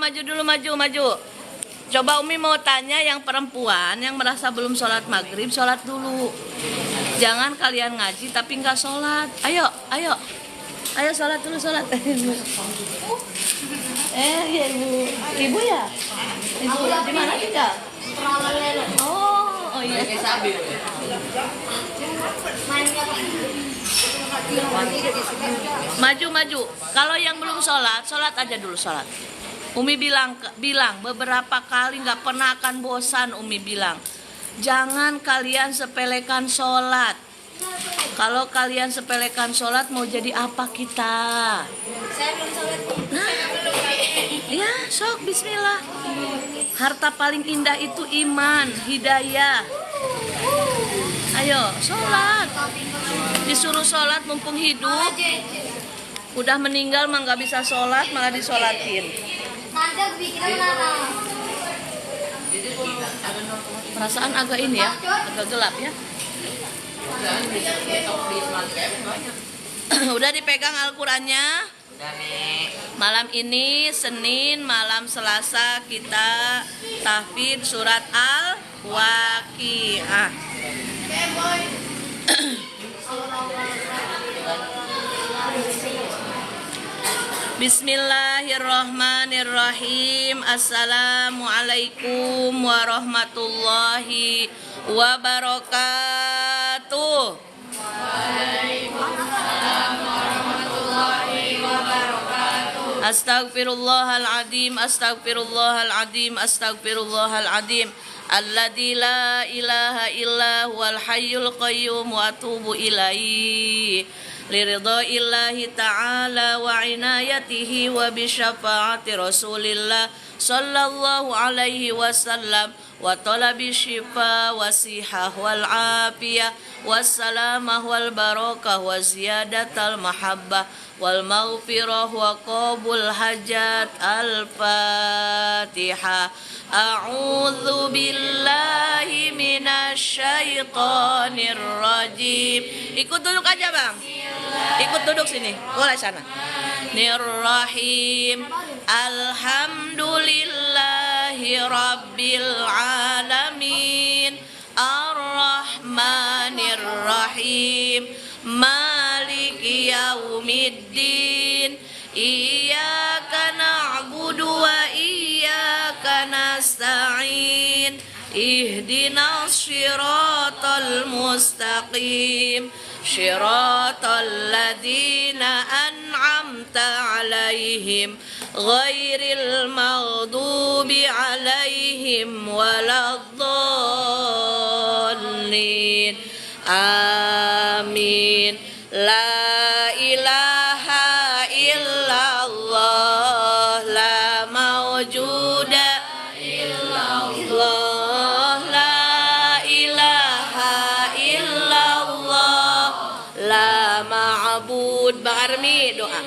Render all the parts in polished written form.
maju dulu, maju. Coba Umi mau tanya yang perempuan yang merasa belum sholat maghrib, sholat dulu. Jangan kalian ngaji tapi nggak sholat. Ayo sholat dulu, sholat. Iya ibu ya? Ibu di mana tinggal? Oh iya. Maju. Kalau yang belum sholat aja dulu sholat. Umi bilang beberapa kali, nggak pernah akan bosan. Umi bilang, jangan kalian sepelekan sholat. Kalau kalian sepelekan sholat, mau jadi apa kita? Saya belum sholat. Nah, ya sok bismillah. Harta paling indah itu iman, hidayah. Ayo sholat. Disuruh sholat mumpung hidup. Udah meninggal mah nggak bisa sholat, malah disolatin. Perasaan agak ini ya, agak gelap ya. Udah dipegang Al-Qurannya. Malam ini Senin, malam Selasa kita tahfidz surat Al-Waqiah. Bismillahirrahmanirrahim. Assalamualaikum warahmatullahi wabarakatuh. Waalaikumsalam warahmatullahi wabarakatuh. Astaghfirullahaladzim. Alladzi la ilaha illa huwal hayyul qayyum wa atubu ilaihi. Liridaillahi ta'ala wa inayatihi wa bisyafaati Rasulillah sallallahu alaihi wasallam wa talabi syifa wa sihah wal afiyah wassalamah wal barakah wa ziyadatal mahabbah wal maghfirah wa qabul hajat. Al-Fatihah. A'udzu billahi minasyaitonir rajim. Ikut duduk aja, Bang. Ikut duduk sini. Boleh sana. Nirrahim. Alhamdulillahi rabbil alamin. Ar-Rahmanir Rahim. Maliki yaumiddin. Iyyaka na'budu wa iyyaka nasta'in. Ihdinas siratal mustaqim. Siratal ladzina an'amta 'alaihim ghairil maghdubi 'alaihim waladdallin. Amin. La ilaha illallah, la mawjuda illallah, la ilaha illallah, la ma'bud. Bang Armi doa.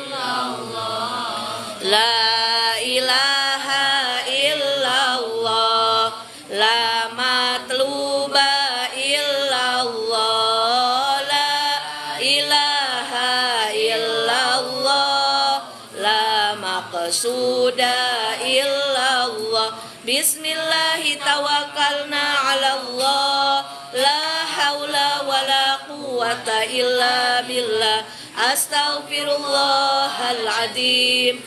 La ilaha illallah, la matluba illallah, la ilaha illallah, la maqsuda illallah. Bismillahi tawakkalna ala Allah, la haula wa la quwwata illa billah. Astaghfirullahaladzim.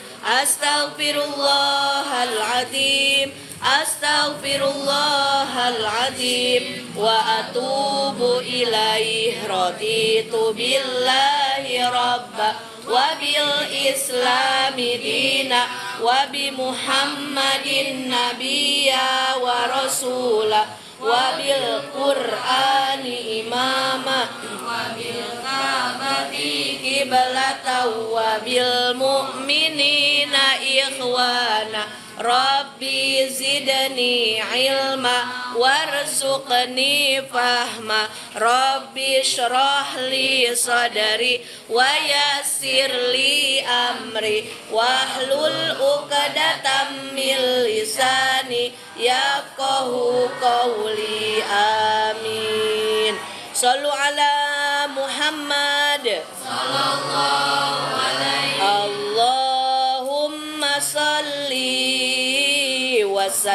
Astaghfirullahaladzim wa atubu ilaih. Raditu billahi rabba wa bil islami dina wa bi muhammadin nabiyya wa rasula wa bil qur'ani imama wa bil ka'bati qiblatan wa bil mu'minina ikhwana. Rabbi zidni ilma warzuqni fahma. Rabbi shrah li sadri wa yassir li amri wahlul uqdatam min lisani yafqahu qawli. Amin. Sallu ala Muhammad sallallahu alaihi. Allahumma salli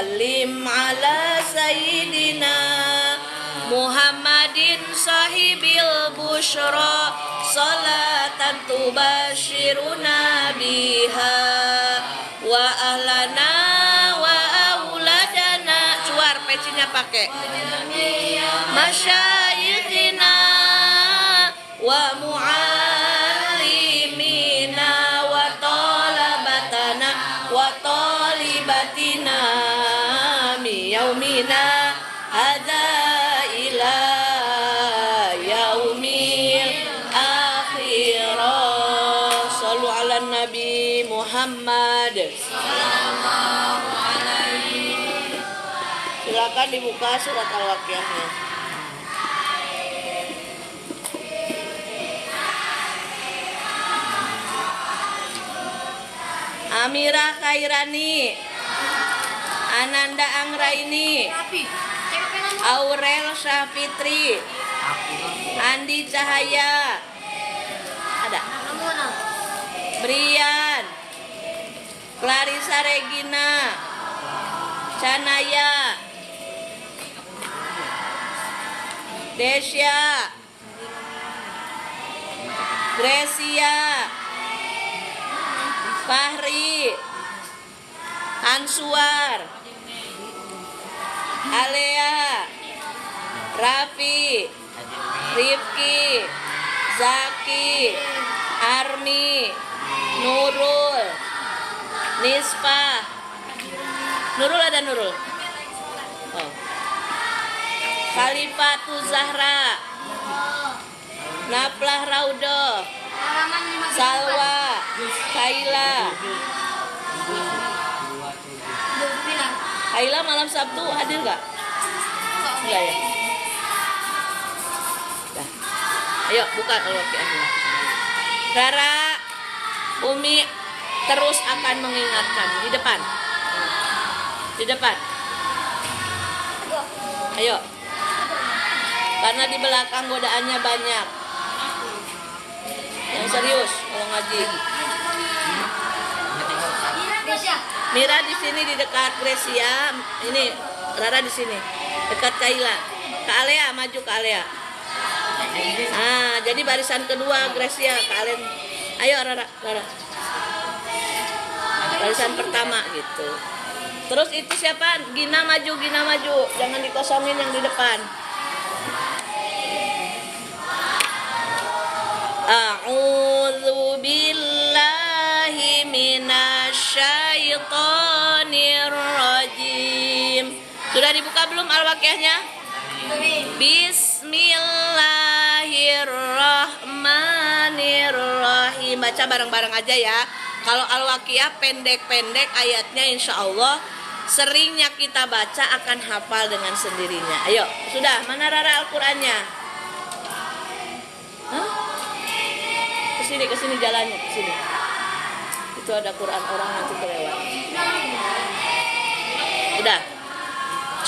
sallim ala sayyidina Muhammadin sahibil busyra salatan tubashiruna biha wa ahlana wa auladana. Cuar pecinya pakai. Masyayikhina wa muallimina wa talabatana wa talibatina mi yaumina hadza ila yaumil akhirah. Shallu ala Nabi Muhammad. Silakan dibuka surat Al-Waqiahnya. Amira Khairani, Ananda Anggraini, Aurel Syafitri, Andi Cahaya, ada, Brian, Clarissa Regina, Canaya, Desya, Gracia, Fahri, Ansuar, Alea, Raffi, Rifki, Zaki, Armi, Nurul, Nispa. Nurul ada Nurul? Oh. Khalifatul Zahra, Naflah Raudo, Salwa, Kaila. Kaila malam Sabtu hadir gak? Enggak ya? Dah. Ayo buka Al-Waqiahnya. Rara, Umi terus akan mengingatkan di depan. Di depan. Ayo. Karena di belakang godaannya banyak. Yang serius kalau ngaji. Mira di sini di dekat Gracia, ini Rara di sini dekat Kaila. Kak Alea maju ke Alea. Nah, jadi barisan kedua Gracia, Kak Alea. Ayo Rara. Barisan pertama gitu. Terus itu siapa? Gina maju. Jangan dikosongin yang di depan. A'udzu billahi minasyaitonir rajim. Sudah dibuka belum Al-Waqiahnya? Bismillahirrahmanirrahim. Baca bareng-bareng aja ya. Kalau Al-Waqiah pendek-pendek ayatnya, insya Allah seringnya kita baca akan hafal dengan sendirinya. Ayo, sudah. Mana Rara Al-Qur'annya? Hah? Kesini jalannya, kesini. Itu ada Quran, orang nanti kelewat. Udah.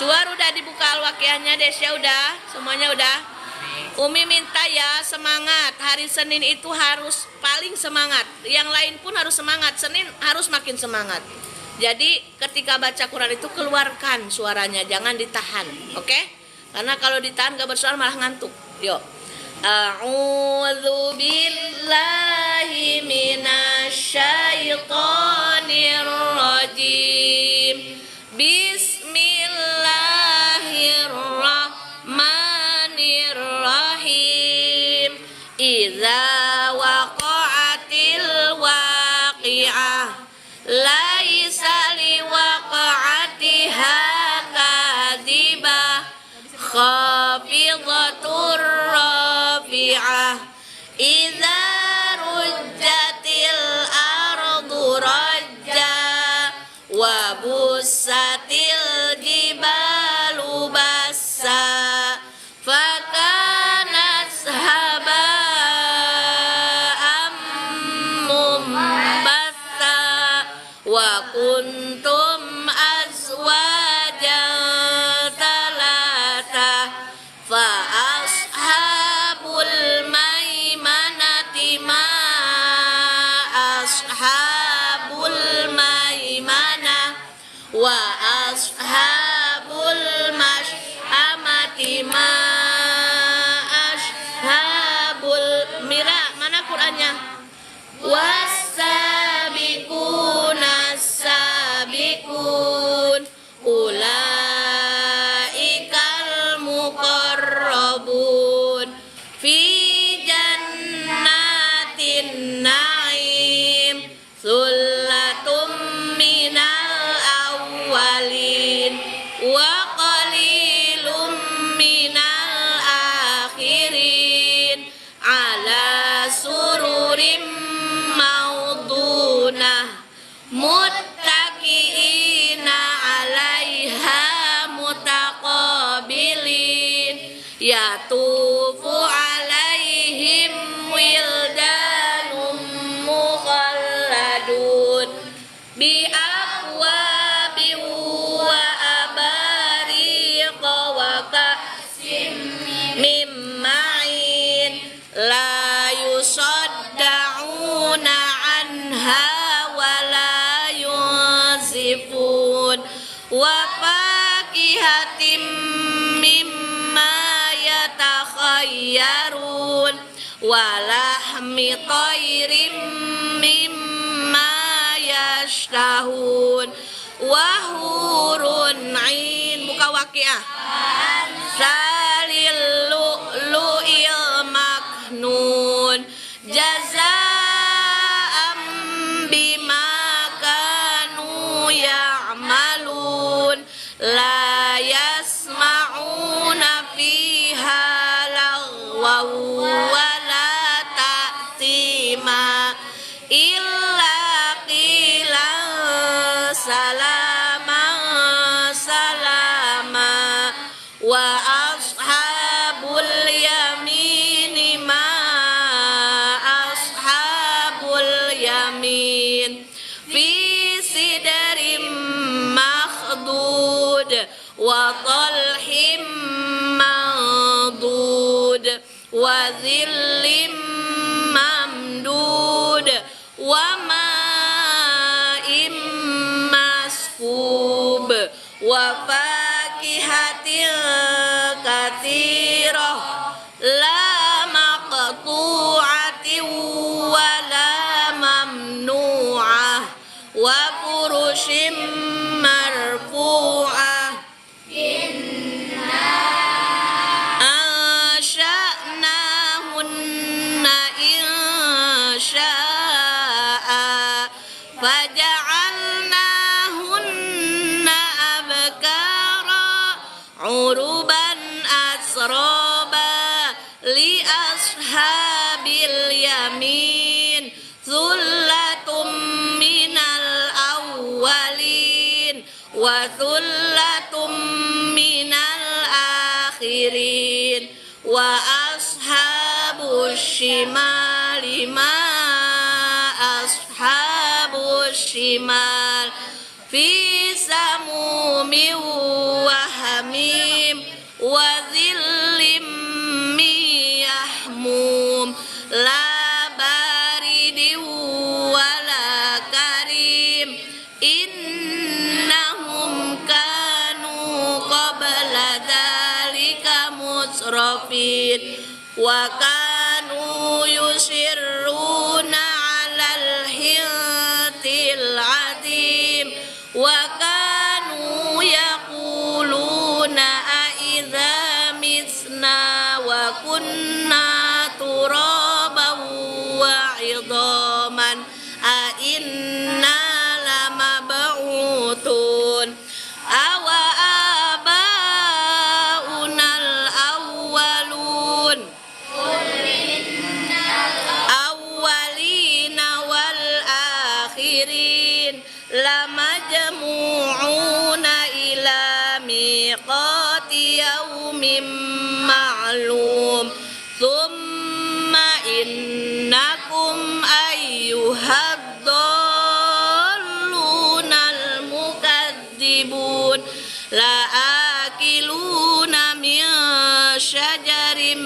Cuar udah dibuka Al-Waqiahnya, Desya udah, semuanya udah. Umi minta ya semangat. Hari Senin itu harus paling semangat. Yang lain pun harus semangat. Senin harus makin semangat. Jadi ketika baca Quran itu keluarkan suaranya, jangan ditahan, oke? Karena kalau ditahan gak bersuara malah ngantuk. Yuk. A'udzu billahi minasyaitonir rajim. Bismillahirrahmanirrahim. Idza waqa'atil waqi'ah laisa liwaqa'atiha kadhibah khafidatur rafi'ah idza rujjatil ardu rajja wa bussatil jibalu bassa fakanat haba'am mumbatha wa kuntum azwajan thalatha fa ashabul maimanati ma ashabul maimanah wa ashabul mash'amati ma ashabul mira. Mana Qur'annya? Was-sabiquna as-sabiqun ulaikal muqarrabun fi jannatin na'im sullatum minal awwalin wa qalilum minal akhirin ala sururim maudunah muttaqiina 'alaiha mutaqabilin yatufu 'alaihim wildanum mukhalladun bi aqwabin wa abariqa wa ka'sin min ma'in la yusaddauna anha wa la yunzifun wa fakihatin mimma yatakhayyarun wa lahmi tayrin mimma yashtahun wa hurun 'ain. Buka Waqiah. Salil lu'lu'il maknun jazaa'an bima kanu ya'malun la yasma'una fiha lagwan wa la ta'tima illa qilan salaman salama wa ashabul yamini ma ashabul yamin fi sidrin makhdud wa talhim mandud wa dhillim mamdud wa ma'im maskub wa fakihatin katsirah la maqtu'atin wa la mamnu'ah wa furushim marfu'ah ansha'nahunna insha'a faja'alnahunna abkara uruban asraba li ashabil yamin thullatum minal awwalin wa thullatum minal akhirin wa ashabus shimali ma ashabus shimal fi samumin wa hamim wa dhillim min yahmum la baridin wa la karim innahum kanu qabla dhalika mutrafin wa kanu yusirruna 'alal hintil 'adim wa kanu yaquluna a idza mitsna wa kunna turaban wa 'idhaman a inna lamab'utun awa abaunal awwalun awwalina wal akhirin lamajmu'una ila miqati yaumin ma'lum thumma innakum ayyuhad-dallunal mukadzibun la akiluna min syajarim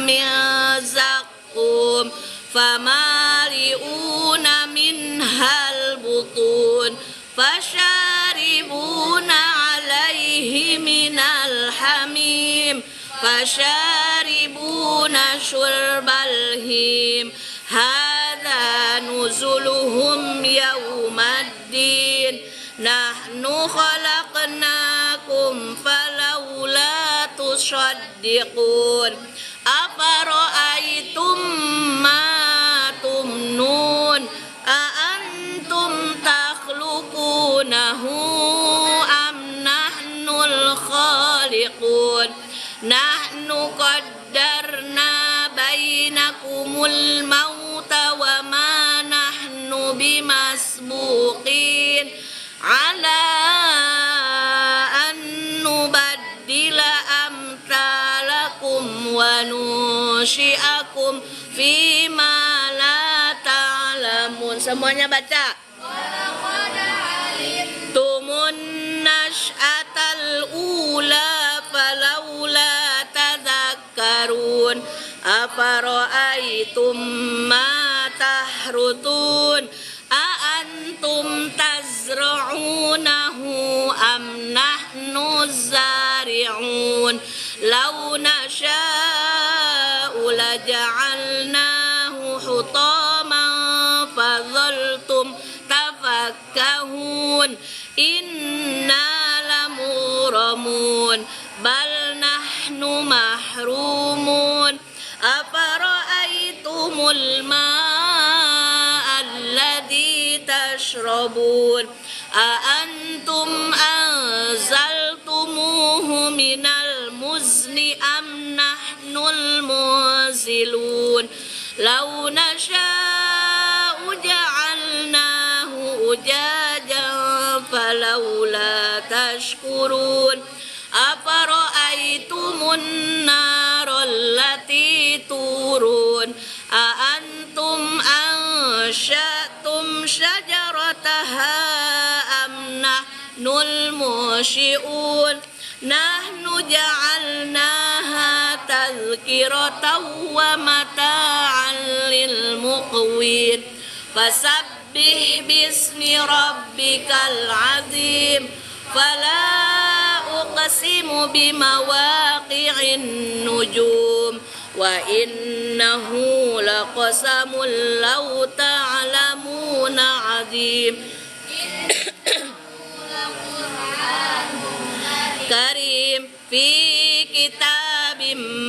min zaqqum famali'una minhal butun fasharibuna 'ala فيه من الحميم فشاربون شرب الهيم هذا نزلهم يوم الدين نحن خلقناكم فلولا تصدقون أفرأيتم ما تمنون أأنتم تخلقونه أم نحن الخالقون نحن قدرنا بينكم الموت وما نحن بمسبوقين على أن نبدل أمثالكم وننشئكم فيما لا تعلمون. Semuanya baca. Tumun nash'atal ula falawla tadhakkarun afara'aytum ma tahrutun أأنتم تزرعونه أم نحن الزارعون لو نشاء لجعلناه حطاما فظلتم تفكهون إنا لمغرمون بل نحن محرومون أفرأيتم الماء الذي تشربون أأنتم أنزلتموه من المزن أم نحن المنزلون لو نشاء جعلناه أجاجا فلولا تشكرون أفرأيتم النار التي تورون أأنتم أنشأتم شجرتها أم نحن المنشئون نحن جعلناها تذكرة ومتاعا للمقوين فسبح باسم ربك العظيم فلا أقسم بمواقع النجوم وإنه لقسم لو تعلمون عظيم كريم في كتاب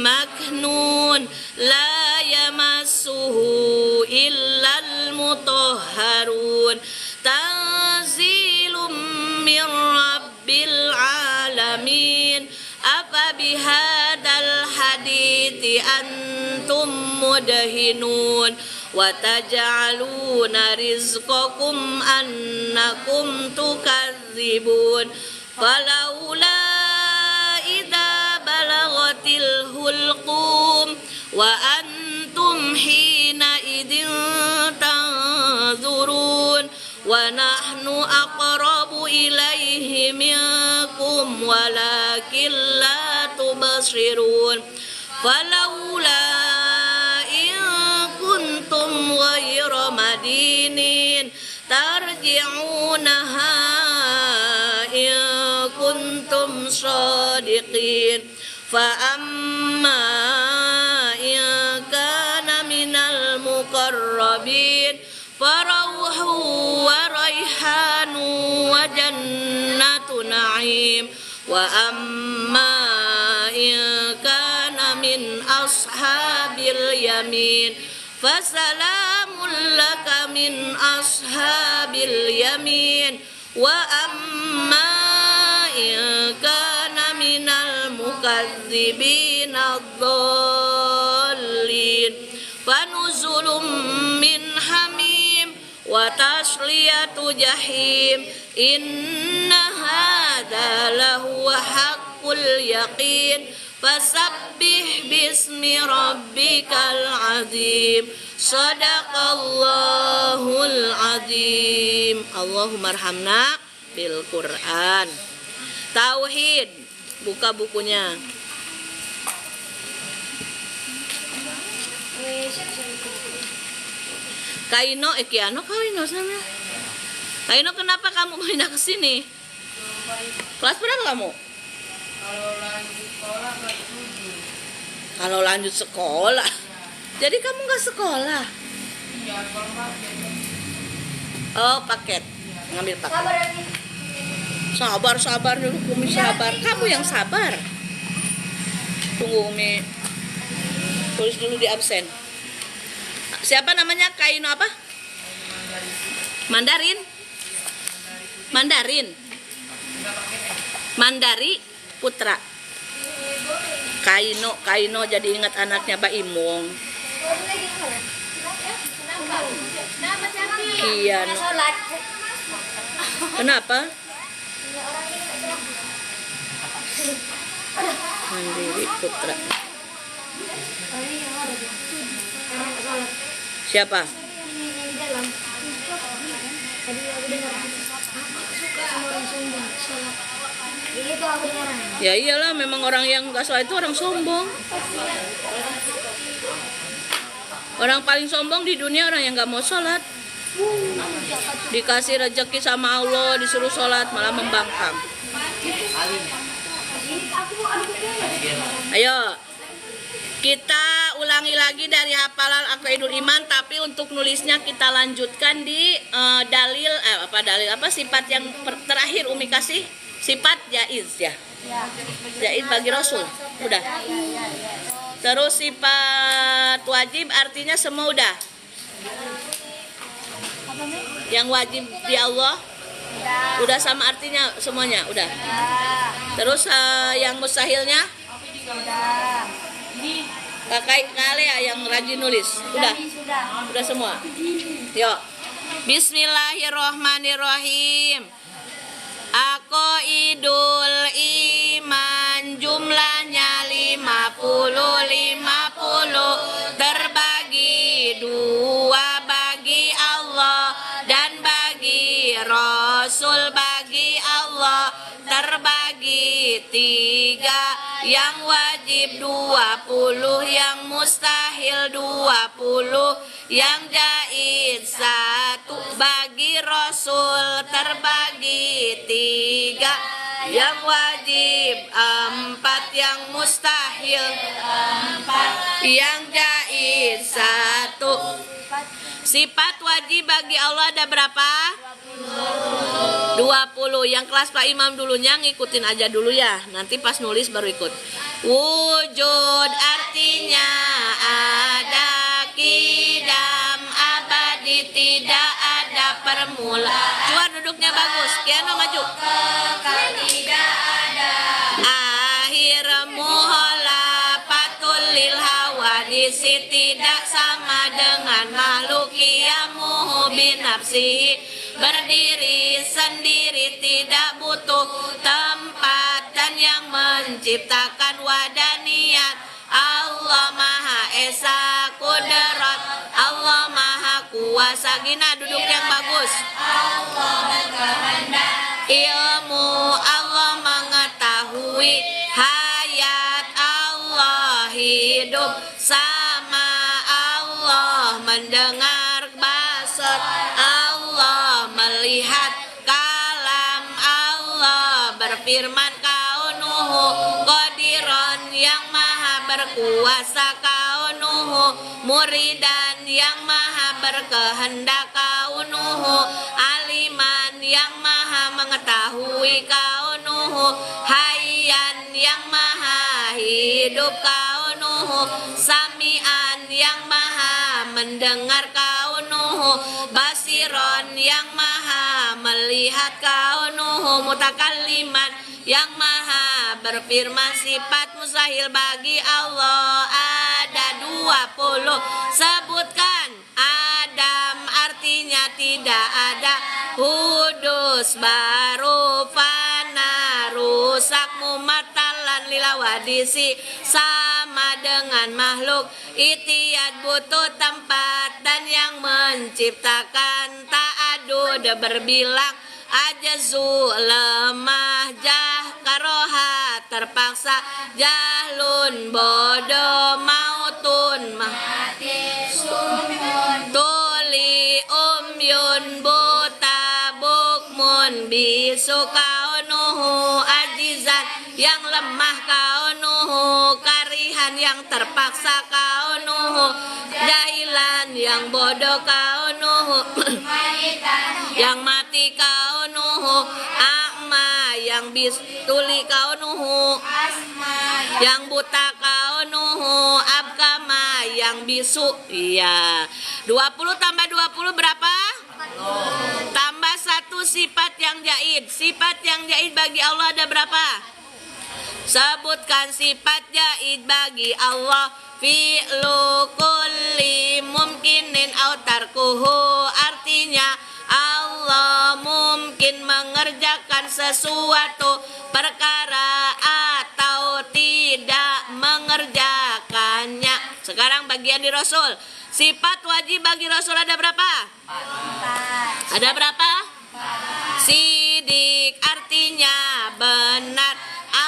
مكنون لا يمسه إلا المطهرون تنزيل من رب العالمين أفبهذا الحديث أنتم مدهنون وتجعلون رزقكم أنكم تكذبون فلولا إذا بلغت الحلقوم وأنتم حينئذ تنظرون ونحن أقرب إليه منكم ولكن لا تبصرون فلولا إن كنتم غير مدينين ترجعونها إن كنتم صادقين فأما إن كان من المقربين فروح وريحان وجنة نعيم وأما إن كان من أصحاب اليمين فسلام لك من أصحاب اليمين وأما إن كان من المكذبين الضالين فنزل من حميم وتصلية جحيم إن هذا لهو حق اليقين فسبح باسم ربك العظيم صدق الله العظيم اللهم ارhamna bil Quran. Tauhid, buka bukunya. Kaino, Kiano Kaino sana. Kaino, kenapa kamu pindah ke sini? Kelas berapa kamu? Kalau lanjut sekolah. Jadi kamu nggak sekolah? Oh, paket. Ngambil paket. Sabar lagi. Sabar dulu, Umi sabar. Kamu yang sabar. Tunggu Umi. Tulis dulu di absen. Siapa namanya? Kaino apa? Mandarin. Mandari Putra. Kaino jadi ingat anaknya Mbak Imong. Nama siapa? Kian. Sholat. Kenapa? Mandiri Putra. Siapa? Di dalam. Tadi aku dengar suka sama orang sombong sholat. Itu aku dengar. Ya iyalah, memang orang yang gak sholat itu orang sombong. Orang paling sombong di dunia orang yang gak mau sholat. Dikasih rezeki sama Allah, disuruh sholat malah membangkang. Ayo, kita ulangi lagi dari hafalan Aqaidul Iman, tapi untuk nulisnya kita lanjutkan di sifat yang terakhir Umi kasih, sifat jaiz ya. Jaiz bagi Rasul, udah. Terus sifat wajib artinya semua udah. Yang wajib di Allah udah sama artinya semuanya udah. Terus yang mustahilnya Kakak kali ya yang rajin nulis. Udah semua. Yuk. Bismillahirrohmanirrohim. Aqaidul iman jumlahnya 50 terbagi dua bagi Allah dan bagi Rasul, bagi Allah terbagi 3, yang wajib 20, yang mustahil 20, yang jaiz 1, bagi Rasul terbagi 3, yang wajib 4, yang mustahil 4, yang jaiz 1. Sifat wajib bagi Allah ada berapa? 20. Yang kelas Pak Imam dulunya ngikutin aja dulu ya. Nanti pas nulis baru ikut. Wujud artinya ada, kidam abadi tidak ada permulaan. Cuma duduknya bagus. Kiano maju. Tidak ada. Akhir muholafatul lil hawadisi tidak sama dengan makhluk yamuhu binafsihi, berdiri sendiri tidak butuh tempat, dan yang menciptakan wadaniyat Allah Maha Esa, kudrat Allah Maha Kuasa. Gina duduk yang bagus. Allah berkehendak, ilmu Allah mengetahui, hayat Allah hidup, sama Allah mendengar, basar Allah melihat, kalam Allah berfirman, kaunuhu qadiran yang maha berkuasa, kaunuhu muridan yang maha berkehendak, kaunuhu aliman yang maha mengetahui, kaunuhu hayyan yang maha hidup, kaunuhu sami'an yang maha mendengar, kaunuhu basiron yang maha melihat, kaunuhu mutakalliman yang maha berfirman. Sifat mustahil bagi Allah ada 20. Sebutkan. Adam artinya tidak ada, hudus baru, fana rusak, mumatalan lilawadisi sama dengan makhluk, itiyat butuh tempat, dan yang menciptakan ta'adud berbilang, ajazu lemah, karoha terpaksa, jahlun bodoh, mautun mati, tuli umyun buta, bukmun bisu, kaunuhu ajizan yang lemah kaunuhu, karihan yang terpaksa kaunuhu, jahilan yang bodoh kaunuhu, yang mati kaunuhu, akma yang tuli kaunuhu, yang buta kaunuhu, abkama yang bisu. Iya. 20 tambah 20 berapa? Tambah 1 sifat yang jaid. Sifat yang jaid bagi Allah ada berapa? Sebutkan sifat jaid bagi Allah. Fi'lu kulli mumkinin au tarkuhu, artinya Allah mungkin mengerjakan sesuatu perkara atau tidak mengerjakannya. Sekarang bagian di Rasul. Sifat wajib bagi Rasul ada berapa? Ada berapa? Sidik artinya benar,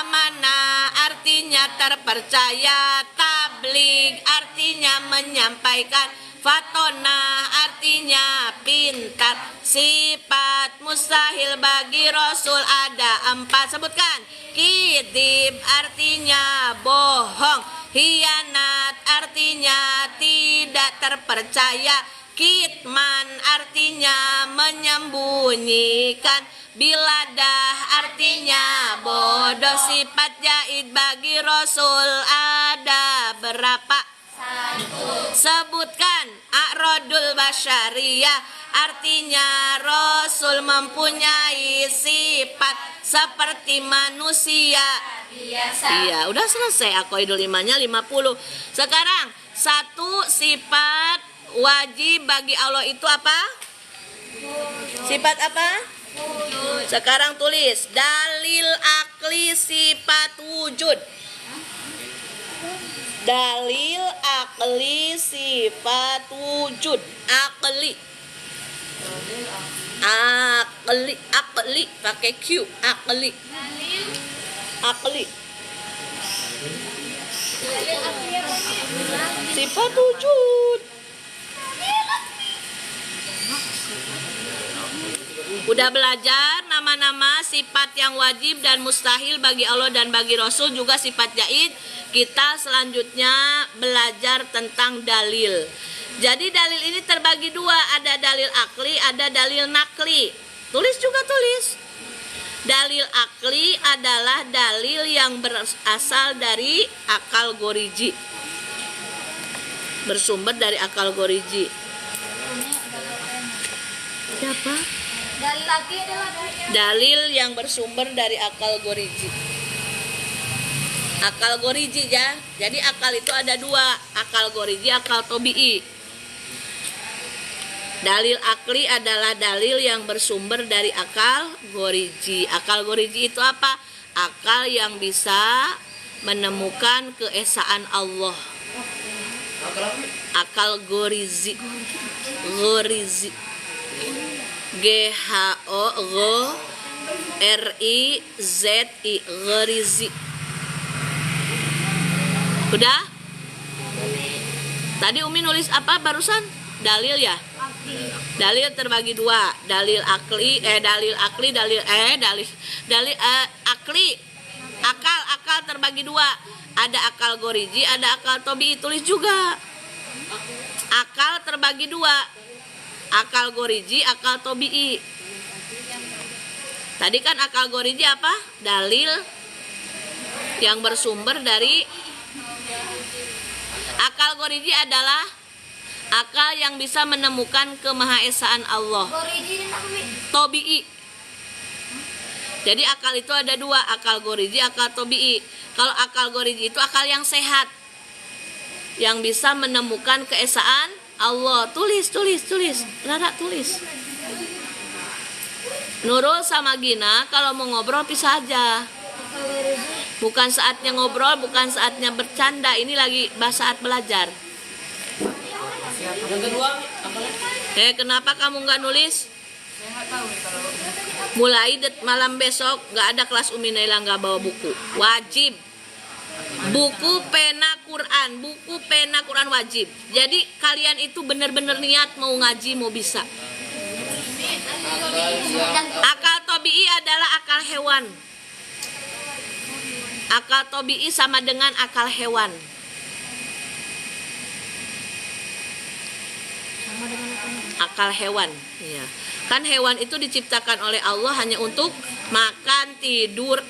amanah artinya terpercaya, tabligh artinya menyampaikan, fatona artinya pintar. Sifat mustahil bagi Rasul ada 4. Sebutkan. Kidib artinya bohong, hianat artinya tidak terpercaya, kitman artinya menyembunyikan, biladah artinya bodoh. Sifat jaid bagi Rasul ada berapa? 1. Sebutkan. A'radul basyariyah artinya Rasul mempunyai sifat seperti manusia biasa. Iya, udah selesai aqaidul imannya 50. Sekarang 1 sifat wajib bagi Allah itu apa? Sifat apa? Sekarang tulis dalil akli sifat wujud. Dalil akli sifat wujud. Akli pakai Q. Akli sifat wujud. Udah belajar nama-nama sifat yang wajib dan mustahil bagi Allah dan bagi Rasul, juga sifat jaid. Kita selanjutnya belajar tentang dalil. Jadi dalil ini terbagi 2, ada dalil akli, ada dalil nakli. Tulis juga tulis. Dalil akli adalah dalil yang berasal dari akal goriji, bersumber dari akal goriji. Siapa? Dalil akli adalah Dalil yang bersumber dari akal goriji. Akal goriji ya. Jadi akal itu ada 2, akal goriji, akal tobi'i. Dalil akli adalah dalil yang bersumber dari akal goriji. Akal goriji itu apa? Akal yang bisa menemukan keesaan Allah. Akal gorizi. Gorizi. G-H-O-R-I-Z-I. Gorizi. Udah? Tadi Umi nulis apa barusan? Dalil ya? Dalil terbagi 2, dalil akli, dalil akli. Akal terbagi 2. Ada akal goriji, ada akal tobi'i. Tulis juga. Akal terbagi 2. Akal goriji, akal tobi'i. Tadi kan akal goriji apa? Dalil yang bersumber dari akal goriji adalah akal yang bisa menemukan kemahaesaan Allah. Tobi'i. Jadi akal itu ada 2, akal goriji, akal tobi'i. Kalau akal goriji itu akal yang sehat, yang bisa menemukan keesaan Allah. Tulis. Rara tulis. Nurul sama Gina kalau mau ngobrol pisah aja. Bukan saatnya ngobrol, bukan saatnya bercanda. Ini lagi saat belajar. Yang kedua, Kenapa kamu nggak nulis? Mulai malam besok nggak ada kelas Umi Naila nggak bawa buku. Wajib. Buku pena Quran wajib. Jadi kalian itu benar-benar niat mau ngaji, mau bisa. Akal tobi'i adalah akal hewan. Akal tobi'i sama dengan akal hewan. Sama dengan apa? Akal hewan, ya. Kan hewan itu diciptakan oleh Allah hanya untuk makan, tidur,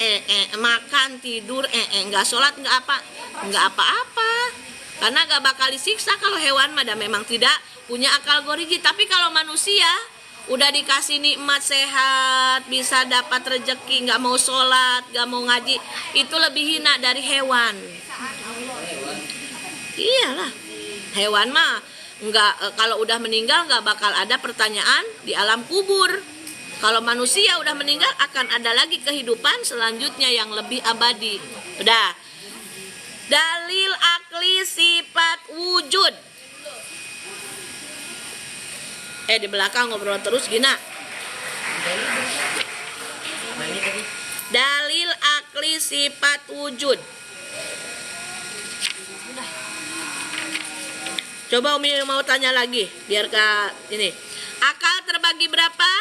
makan, tidur, nggak sholat, nggak apa-apa. Karena nggak bakal disiksa kalau hewan mah memang tidak punya akal gorigi. Tapi kalau manusia udah dikasih nikmat sehat, bisa dapat rezeki, nggak mau sholat, nggak mau ngaji, itu lebih hina dari hewan. Iyalah, hewan mah nggak, kalau udah meninggal nggak bakal ada pertanyaan di alam kubur. Kalau manusia udah meninggal akan ada lagi kehidupan selanjutnya yang lebih abadi. Udah. Dalil akli sifat wujud. Di belakang ngobrol terus Gina. Dalil akli sifat wujud. Coba Umi mau tanya lagi, biar ini. Akal terbagi berapa?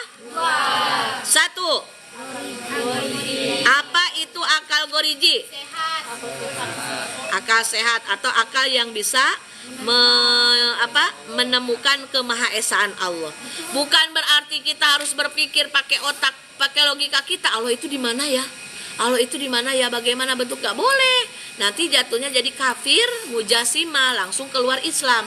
1. Apa itu akal goriji? Akal sehat atau akal yang bisa menemukan kemahaesaan Allah. Bukan berarti kita harus berpikir pakai otak, pakai logika kita. Allah itu di mana ya? Allah itu di mana ya? Bagaimana bentuk? Gak boleh. Nanti jatuhnya jadi kafir, mujasimah, langsung keluar Islam.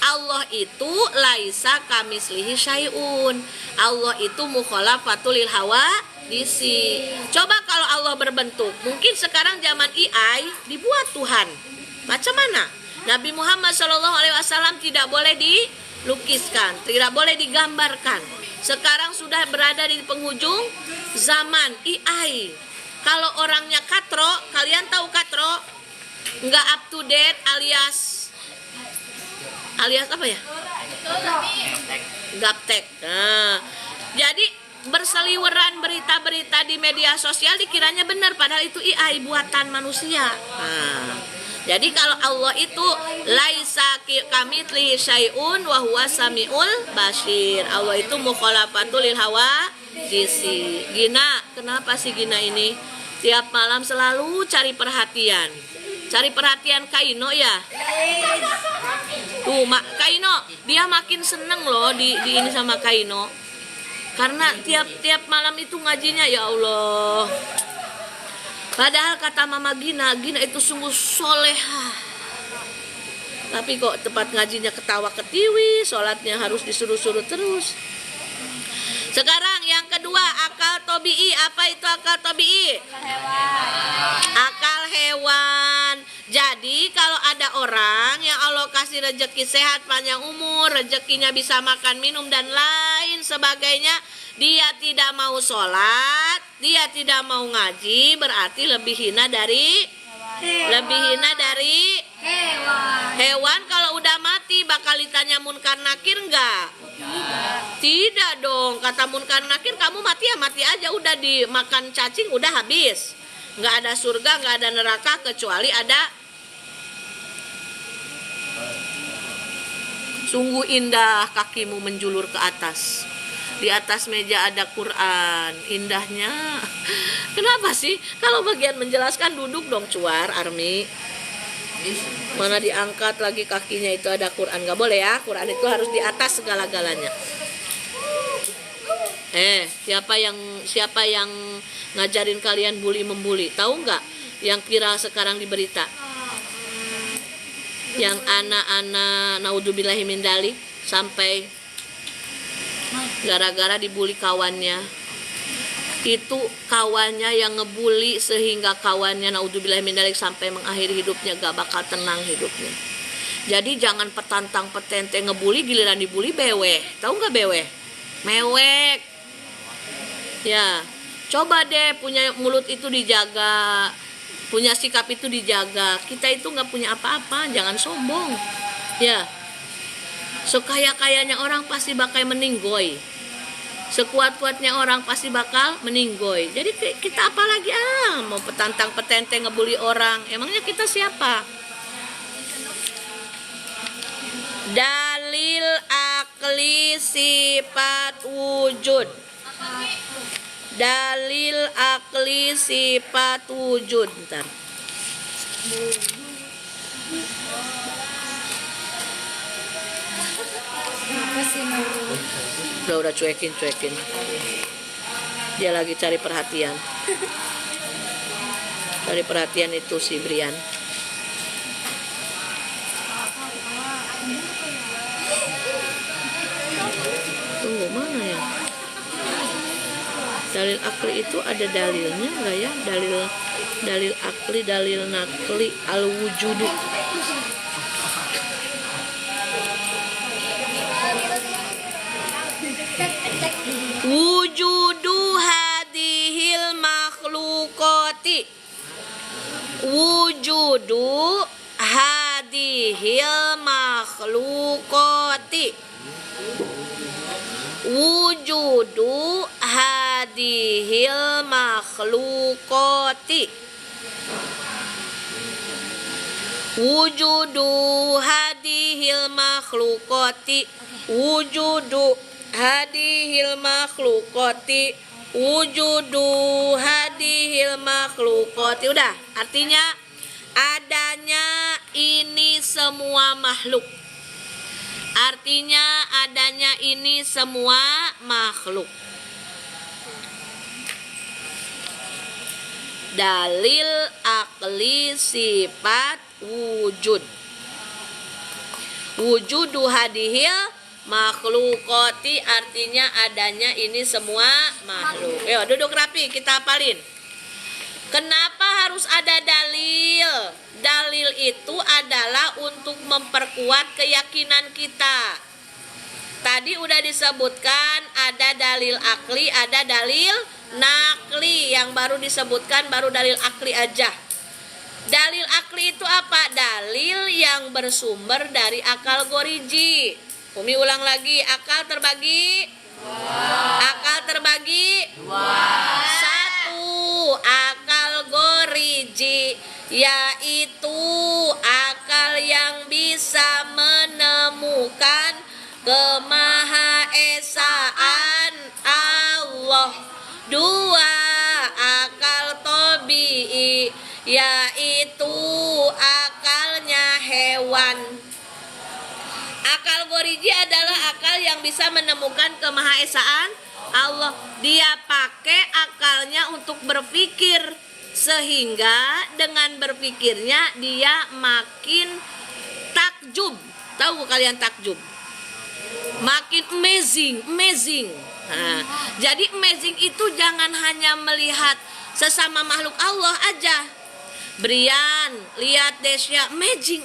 Allah itu laisa kamislihi syai'un. Allah itu mukhalafatul lil hawa disi. Coba kalau Allah berbentuk, mungkin sekarang zaman AI dibuat Tuhan. Macam mana? Nabi Muhammad SAW tidak boleh dilukiskan, tidak boleh digambarkan. Sekarang sudah berada di penghujung zaman AI. Kalau orangnya katro, kalian tahu katro? Nggak up to date alias apa ya? Gaptek. Nah, jadi berseliweran berita-berita di media sosial dikiranya benar, padahal itu AI buatan manusia. Nah, jadi kalau Allah itu laisa kamitslihi syai'un wa huwa samiul basir. Allah itu mukhalafatul lil hawa disi. Gina, kenapa sih Gina ini tiap malam selalu cari perhatian? Cari perhatian Kaino ya? Tuh, Kaino, dia makin seneng loh di ini sama Kaino. Karena tiap malam itu ngajinya, ya Allah. Padahal kata Mama Gina itu sungguh solehah. Tapi kok tempat ngajinya ketawa ketiwi, sholatnya harus disuruh-suruh terus. Sekarang yang kedua, akal tobi'i. Apa itu akal tobi'i? Akal hewan. Jadi kalau ada orang yang Allah kasih rezeki sehat, panjang umur, rezekinya bisa makan, minum, dan lain sebagainya, dia tidak mau sholat, dia tidak mau ngaji, berarti lebih hina dari hewan. Kalau udah mati bakal ditanya munkar nakir enggak? Tidak dong. Kata munkar nakir, kamu mati ya mati aja, udah dimakan cacing udah habis. Enggak ada surga, enggak ada neraka, kecuali ada. Sungguh indah kakimu menjulur ke atas. Di atas meja ada Quran. Indahnya. Kenapa sih? Kalau bagian menjelaskan duduk dong, Cuar, Armi. Mana diangkat lagi kakinya, itu ada Quran. Gak boleh ya, Quran itu harus di atas segala-galanya. Siapa yang ngajarin kalian bully-membuli? Tahu nggak yang viral sekarang di berita? Yang anak-anak naudzubillahi min dzalik sampai gara-gara dibully kawannya. Itu kawannya yang ngebully sehingga kawannya naudzubillahi min dzalik sampai mengakhiri hidupnya, gak bakal tenang hidupnya. Jadi jangan petantang petente ngebully, giliran dibully beweh. Tahu nggak beweh? Mewek. Ya, coba deh punya mulut itu dijaga, punya sikap itu dijaga. Kita itu nggak punya apa-apa, jangan sombong. Ya, sekaya-kayanya orang pasti bakal meninggoy. Sekuat-kuatnya orang pasti bakal meninggoy. Jadi kita apa lagi mau petantang petente ngebully orang? Emangnya kita siapa? Dalil akli sifat wujud. Dalil akli sifat wujud. Bentar. Kenapa sih Nurul? Udah cuekin. Dia lagi cari perhatian. Cari perhatian itu si Brian. Tunggu, mana ya? Dalil akli itu ada dalilnya nggak ya? Dalil akli, dalil nakli, al wujudu. Wujudu hadihil makhlukoti. Wujudu hadihil makhlukoti. Wujudu hadihil makhlukoti. Wujudu hadihil makhlukoti. Wujudu hadihil makhlukoti. Wujudu hadihil makhlukoti. Udah, artinya adanya ini semua makhluk. Artinya adanya ini semua makhluk. Dalil akli sifat wujud. Wujudu hadihil makhlukoti artinya adanya ini semua makhluk. Yo, duduk rapi, kita hafalin. Kenapa harus ada dalil? Dalil itu adalah untuk memperkuat keyakinan kita. Tadi udah disebutkan ada dalil akli, ada dalil nakli. Yang baru disebutkan baru dalil akli aja. Dalil akli itu apa? Dalil yang bersumber dari akal goriji. Umi ulang lagi, akal terbagi akal terbagi satu, akal goriji, yaitu akal yang bisa menemukan kemahaesaan Allah. Dua, akal tabii, yaitu akalnya hewan. Akal goriji adalah akal yang bisa menemukan kemahaesaan Allah. Dia pakai akalnya untuk berpikir, sehingga dengan berpikirnya dia makin takjub. Tahu kalian takjub? Makin amazing. Nah, jadi amazing itu jangan hanya melihat sesama makhluk Allah aja. Brian, lihat Desya, amazing.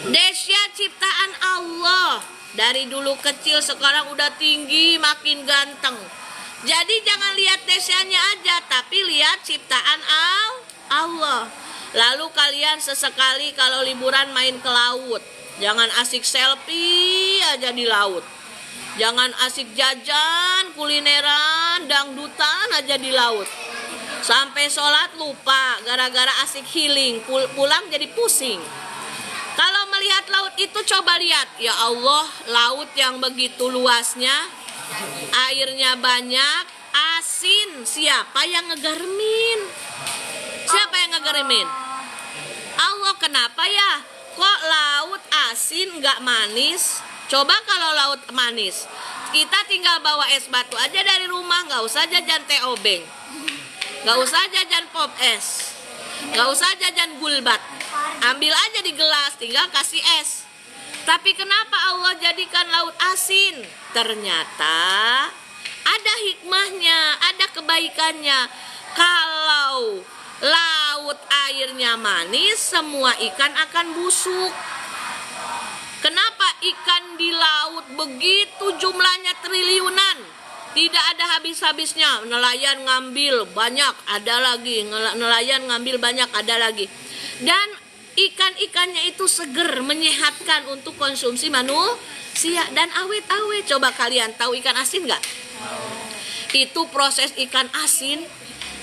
Desya ciptaan Allah. Dari dulu kecil sekarang udah tinggi, makin ganteng. Jadi jangan lihat Desyanya aja, tapi lihat ciptaan Allah. Lalu kalian sesekali kalau liburan main ke laut. Jangan asik selfie aja di laut. Jangan asik jajan, kulineran, dangdutan aja di laut. Sampai sholat lupa gara-gara asik healing, pulang jadi pusing. Kalau melihat laut itu coba lihat, ya Allah, laut yang begitu luasnya, airnya banyak, asin. Siapa yang ngegarmin? Siapa yang ngegarmin? Allah. Kenapa ya? Kok laut asin nggak manis? Coba kalau laut manis, kita tinggal bawa es batu aja dari rumah, nggak usah jajan teh obeng, nggak usah jajan pop es, nggak usah jajan gulbat. Ambil aja di gelas, tinggal kasih es. Tapi kenapa Allah jadikan laut asin? Ternyata ada hikmahnya, ada kebaikannya. Kalau laut airnya manis, semua ikan akan busuk. Kenapa ikan di laut begitu jumlahnya triliunan? Tidak ada habis-habisnya. Nelayan ngambil banyak, ada lagi. Nelayan ngambil banyak, ada lagi. Dan ikan-ikannya itu seger, menyehatkan untuk konsumsi manusia dan awet-awet. Coba kalian tahu ikan asin nggak? Itu proses ikan asin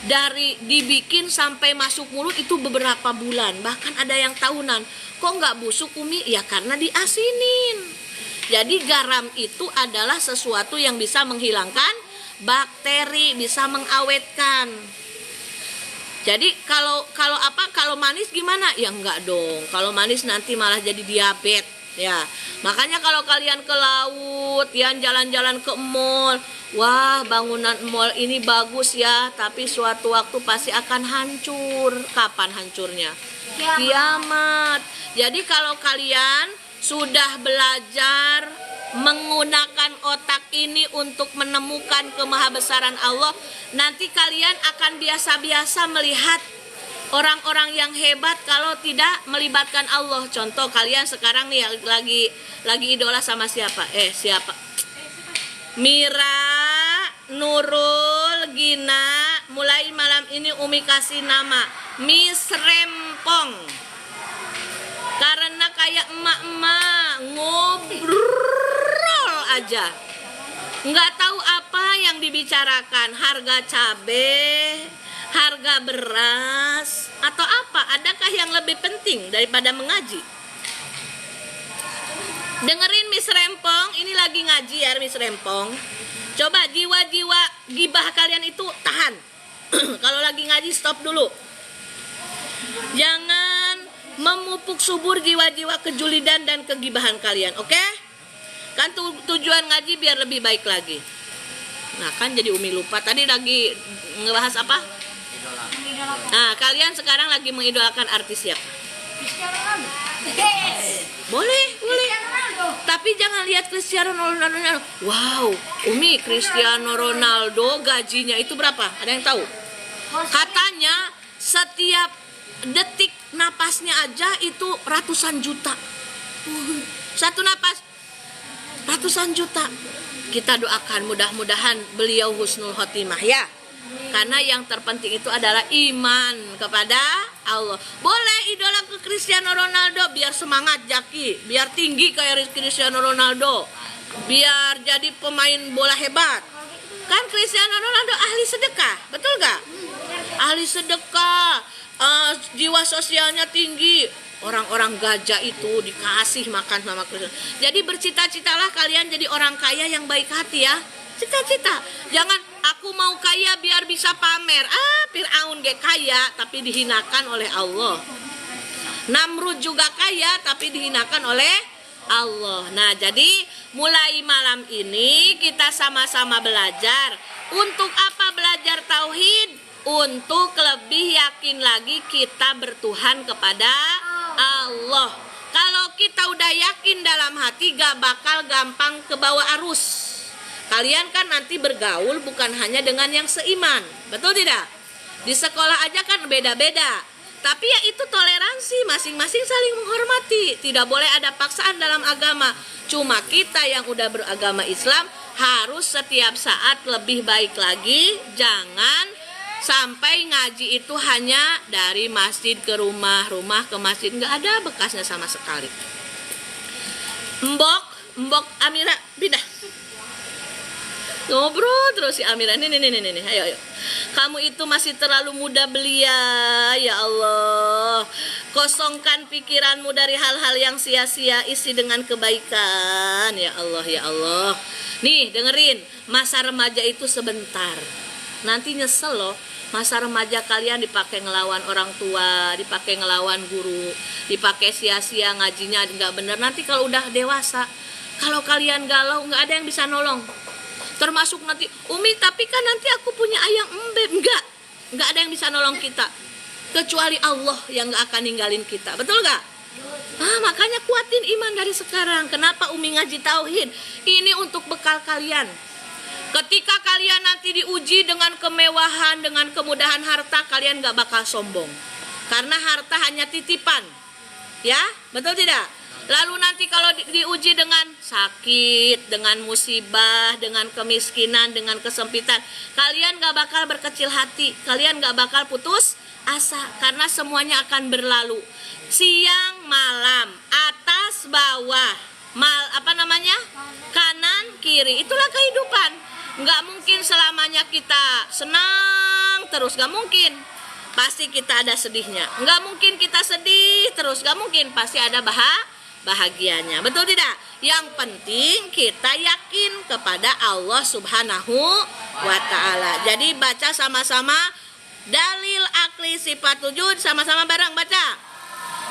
dari dibikin sampai masuk mulut itu beberapa bulan, bahkan ada yang tahunan. Kok nggak busuk, Umi? Ya karena diasinin. Jadi garam itu adalah sesuatu yang bisa menghilangkan bakteri, bisa mengawetkan. Jadi kalau manis gimana? Ya enggak dong. Kalau manis nanti malah jadi diabetes ya. Makanya kalau kalian ke laut, ya jalan-jalan ke mall, wah bangunan mall ini bagus ya, tapi suatu waktu pasti akan hancur. Kapan hancurnya? Kiamat. Jadi kalau kalian sudah belajar menggunakan otak ini untuk menemukan kemahabesaran Allah, nanti kalian akan biasa-biasa melihat orang-orang yang hebat kalau tidak melibatkan Allah. Contoh kalian sekarang nih lagi idola sama siapa? Siapa? Mira, Nurul, Gina. Mulai malam ini Umi kasih nama Miss Rempong. Karena kayak emak-emak ngobrol aja, nggak tahu apa yang dibicarakan, harga cabai, harga beras, atau apa. Adakah yang lebih penting daripada mengaji? Dengerin Miss Rempong, ini lagi ngaji ya Miss Rempong. Coba jiwa-jiwa gibah kalian itu tahan. Kalau lagi ngaji stop dulu. Jangan memupuk subur jiwa-jiwa kejulidan dan kegibahan kalian, oke? Kan tujuan ngaji biar lebih baik lagi. Nah kan jadi Umi lupa, tadi lagi ngebahas apa? Nah kalian sekarang lagi mengidolakan artis siapa? Boleh. Tapi jangan lihat Cristiano Ronaldo. Wow, Umi, Cristiano Ronaldo gajinya itu berapa? Ada yang tahu? Katanya setiap detik napasnya aja itu ratusan juta. Satu napas ratusan juta. Kita doakan mudah-mudahan beliau husnul khotimah ya. Karena yang terpenting itu adalah iman kepada Allah. Boleh idola ke Cristiano Ronaldo biar semangat Jaki, biar tinggi kayak Cristiano Ronaldo, biar jadi pemain bola hebat. Kan Cristiano Ronaldo ahli sedekah, betul gak? Ahli sedekah, jiwa sosialnya tinggi. Orang-orang gajah itu dikasih makan sama Cristiano. Jadi bercita-citalah kalian jadi orang kaya yang baik hati ya. Cita-cita. Jangan aku mau kaya biar bisa pamer. Fir'aun ge kaya tapi dihinakan oleh Allah. Namrud juga kaya tapi dihinakan oleh Allah. Nah, jadi mulai malam ini kita sama-sama belajar. Untuk apa belajar tauhid? Untuk lebih yakin lagi kita bertuhan kepada Allah. Kalau kita udah yakin dalam hati, gak bakal gampang ke bawah arus. Kalian kan nanti bergaul bukan hanya dengan yang seiman, betul tidak? Di sekolah aja kan beda-beda. Tapi ya itu toleransi, masing-masing saling menghormati. Tidak boleh ada paksaan dalam agama. Cuma kita yang udah beragama Islam harus setiap saat lebih baik lagi. Jangan sampai ngaji itu hanya dari masjid ke rumah, rumah ke masjid, nggak ada bekasnya sama sekali. Mbok Amira pindah. Ngobrol terus si Amira. Nih, ayo. Kamu itu masih terlalu muda belia, ya Allah. Kosongkan pikiranmu dari hal-hal yang sia-sia, isi dengan kebaikan, ya Allah, ya Allah. Nih, dengerin, masa remaja itu sebentar. Nanti nyesel loh. Masa remaja kalian dipakai ngelawan orang tua, dipakai ngelawan guru, dipakai sia-sia ngajinya nggak bener. Nanti kalau udah dewasa, kalau kalian galau nggak ada yang bisa nolong. Termasuk nanti Umi, tapi kan nanti aku punya ayang embeb. Nggak ada yang bisa nolong kita kecuali Allah yang nggak akan ninggalin kita, betul nggak? Makanya kuatin iman dari sekarang. Kenapa Umi ngaji tauhid? Ini untuk bekal kalian. Ketika kalian nanti diuji dengan kemewahan, dengan kemudahan harta, kalian nggak bakal sombong. Karena harta hanya titipan, ya, betul tidak? Lalu nanti kalau diuji dengan sakit, dengan musibah, dengan kemiskinan, dengan kesempitan, kalian gak bakal berkecil hati, kalian gak bakal putus asa, karena semuanya akan berlalu. Siang, malam, atas, bawah, kanan, kiri, itulah kehidupan. Gak mungkin selamanya kita senang terus, gak mungkin. Pasti kita ada sedihnya. Gak mungkin kita sedih terus, gak mungkin. Pasti ada bahagianya, betul tidak? Yang penting kita yakin kepada Allah Subhanahu wa ta'ala. Jadi baca sama-sama Dalil akli sifat wujud, sama-sama bareng baca.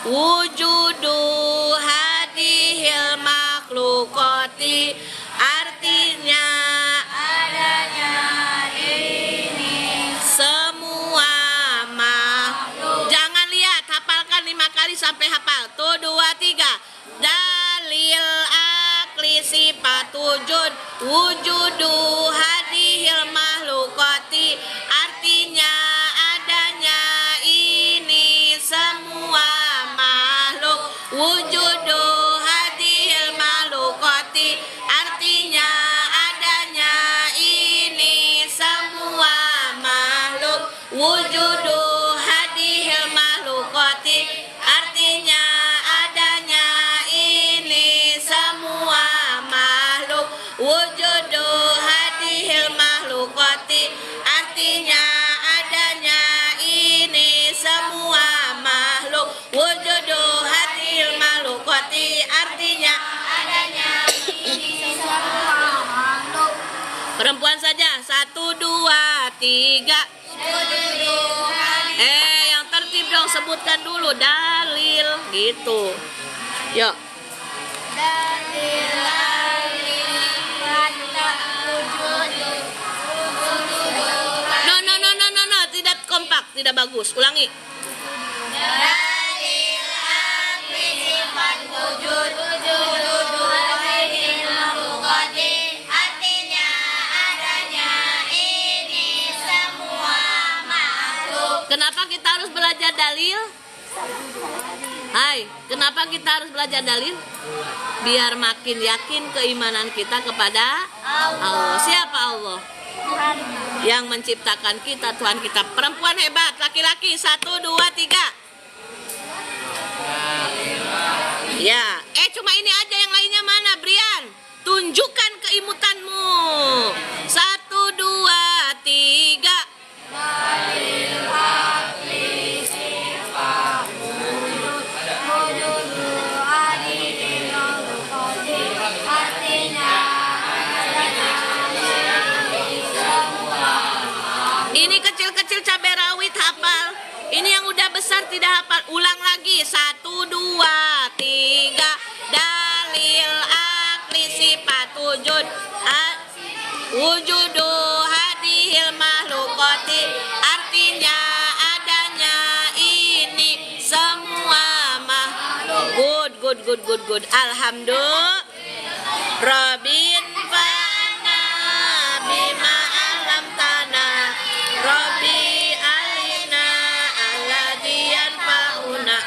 Wujudu hadihil makhlukoti, artinya adanya ini semua makhluk. Jangan lihat, hafalkan 5 kali sampai hafal. Tuh 2, 3. Dalil akli sifat wujud, wujudu hadihil makhlukoti, artinya adanya ini semua makhluk. Wujudu hadihil makhlukoti, artinya adanya ini semua makhluk. Wujudu hadihil makhlukoti, artinya adanya ini semua makhluk. Wujudu hadihil makhlukoti, artinya adanya ini semua makhluk. Wujudu hadihil makhlukoti, artinya adanya ini semua makhluk. Perempuan saja. 1, 2, 3. Yang tertib dong, sebutkan dulu dalil gitu. Yuk. Dalil No, tidak kompak, tidak bagus. Ulangi. dalil akli sifat wujud, wujudu hadihil makhlukati, artinya adanya ini semua makhluk. Kenapa kita harus belajar dalil? Hai, kenapa kita harus belajar dalil? Biar makin yakin keimanan kita kepada Allah. Siapa Allah? Yang menciptakan kita, Tuhan kita. Perempuan hebat, laki-laki. 1, 2, 3. Ya, cuma ini aja, yang lainnya mana, Brian? Tunjukkan keimutanmu. 1, 2, 3. Ini kecil-kecil cabai rawit hafal. Ini yang udah besar tidak hafal. Ulang lagi. 1, 2, 3. Dalil akli sifat wujud, wujudu hadihil makhlukoti, artinya adanya ini semua makhluk. Good. Alhamdulillah. Robin fana bima alam tanah, Robbi alina aladian fauna.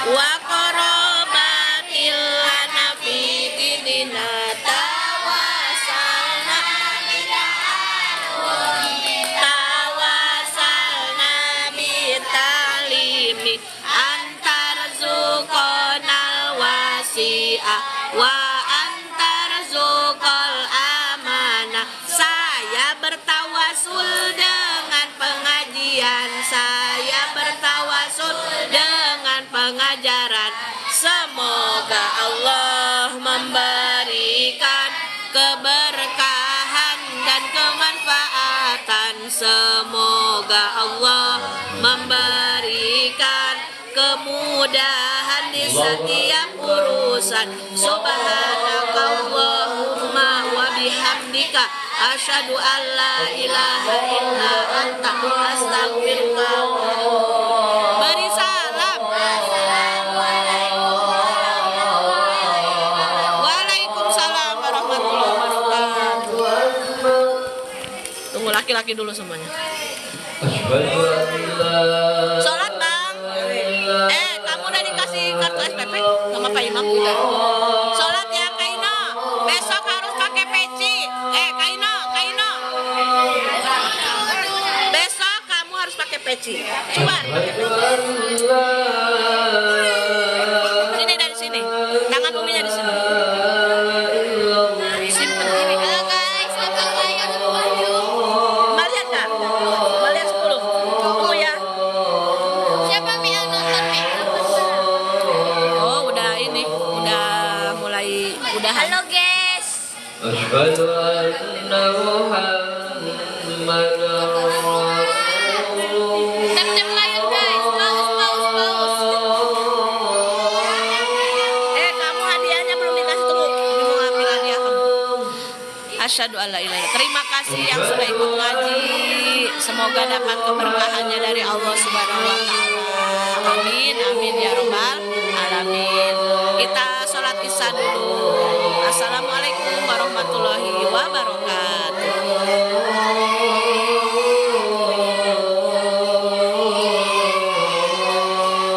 Wa qorobatil lana fi dinina tawasalna bitalimi antar zuqonal wasi'ah wa antar zuqol amanah. Saya bertawasul dengan pengajian, saya bertawasul dengan pengajaran. Semoga Allah memberikan keberkahan dan kemanfaatan. Semoga Allah memberikan kemudahan di setiap urusan. Subhanakallahumma wa bihamdika asyhadu an la ilaha illa anta astaghfiruka. Beri salam. Waalaikumsalam warahmatullahi wabarakatuh. Tunggu laki-laki dulu semuanya. Sholat bang. Kamu udah dikasih kartu SPP sama Pak Imam? Sholat ya Kaino. Besok harus pakai peci. Kaino. Besok kamu harus pakai peci. Cuan. Sini dari sini. Tangan uminya di sini. Simpen ini. Halo guys, tentang layar baju. Malihat nggak? Malihat 10. Tunggu ya. Siapa yang nonton Oh, udah ini. Udah mulai. Udah. Halo guys. أشهد أن محمدا رسول Tap-tap layar guys, paus. Kamu hadiahnya belum dikasih, tunggu. Ini mau ambil hadiah kamu. Asyhadu alla ilaha illallah. Terima kasih yang sudah ikut ngaji. Semoga dapat keberkahannya dari Allah Subhanahu wa taala. Amin amin ya robbal alamin. Kita sholat Isya dulu. Assalamualaikum warahmatullahi wabarakatuh.